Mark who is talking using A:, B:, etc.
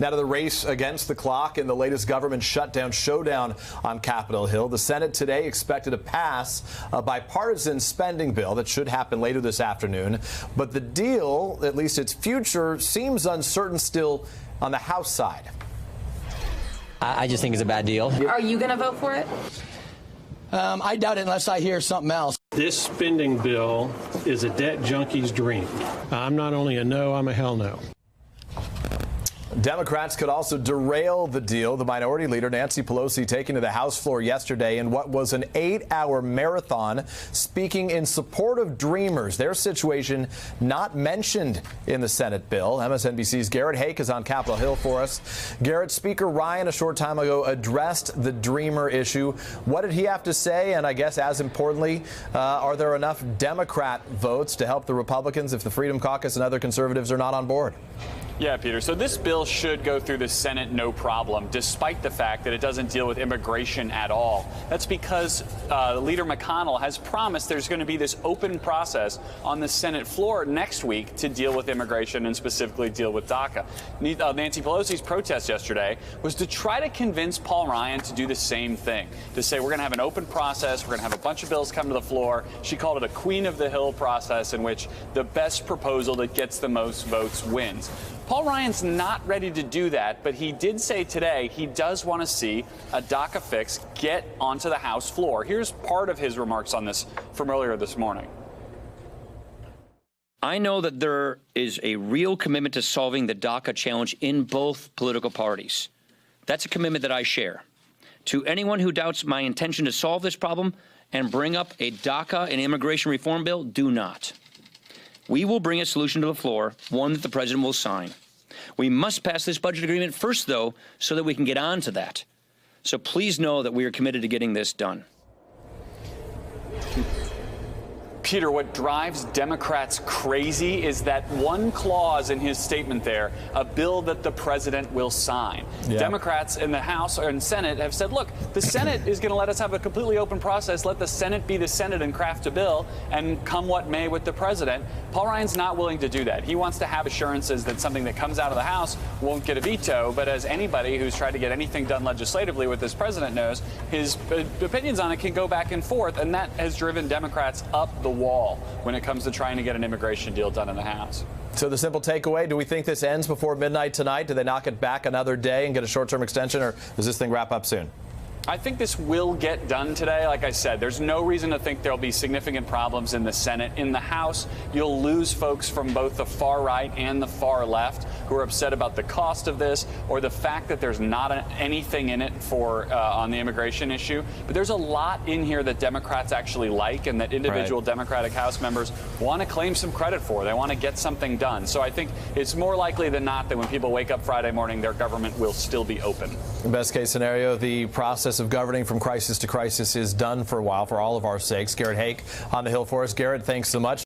A: Now to the race against the clock in the latest government shutdown showdown on Capitol Hill. The Senate today expected to pass a bipartisan spending bill that should happen later this afternoon. But the deal, at least its future, seems uncertain still on the House side.
B: I just think it's a bad deal.
C: Are you going to vote for it?
D: I doubt it unless I hear something else.
E: This spending bill is a debt junkie's dream. I'm not only a no, I'm a hell no.
A: Democrats could also derail the deal. The minority leader, Nancy Pelosi, taking to the House floor yesterday in what was an 8-hour marathon, speaking in support of Dreamers. Their situation not mentioned in the Senate bill. MSNBC's Garrett Haake is on Capitol Hill for us. Garrett, Speaker Ryan a short time ago addressed the Dreamer issue. What did he have to say? And I guess as importantly, are there enough Democrat votes to help the Republicans if the Freedom Caucus and other conservatives are not on board?
F: Yeah, Peter. So this bill should go through the Senate no problem, despite the fact that it doesn't deal with immigration at all. That's because Leader McConnell has promised there's going to be this open process on the Senate floor next week to deal with immigration and specifically deal with DACA. Nancy Pelosi's protest yesterday was to try to convince Paul Ryan to do the same thing, to say we're going to have an open process, we're going to have a bunch of bills come to the floor. She called it a Queen of the Hill process in which the best proposal that gets the most votes wins. Paul Ryan's not ready to do that, but he did say today he does want to see a DACA fix get onto the House floor. Here's part of his remarks on this from earlier this morning.
B: I know that there is a real commitment to solving the DACA challenge in both political parties. That's a commitment that I share. To anyone who doubts my intention to solve this problem and bring up a DACA and immigration reform bill, do not. We will bring a solution to the floor, one that the president will sign. We must pass this budget agreement first, though, so that we can get on to that. So please know that we are committed to getting this done.
F: Peter, what drives Democrats crazy is that one clause in his statement there, a bill that the president will sign. Yeah. Democrats in the House and Senate have said, look, the Senate is going to let us have a completely open process. Let the Senate be the Senate and craft a bill and come what may with the president. Paul Ryan's not willing to do that. He wants to have assurances that something that comes out of the House won't get a veto. But as anybody who's tried to get anything done legislatively with this president knows, his opinions on it can go back and forth. And that has driven Democrats up the wall when it comes to trying to get an immigration deal done in the House.
A: So the simple takeaway, do we think this ends before midnight tonight? Do they knock it back another day and get a short-term extension, or does this thing wrap up soon?
F: I think this will get done today. Like I said, there's no reason to think there'll be significant problems in the Senate. In the House, you'll lose folks from both the far right and the far left who are upset about the cost of this or the fact that there's not anything in it for on the immigration issue. But there's a lot in here that Democrats actually like and that individual Democratic House members want to claim some credit for. They want to get something done. So I think it's more likely than not that when people wake up Friday morning, their government will still be open.
A: Best case scenario, the process of governing from crisis to crisis is done for a while for all of our sakes. Garrett Haake on the Hill for us. Garrett, thanks so much.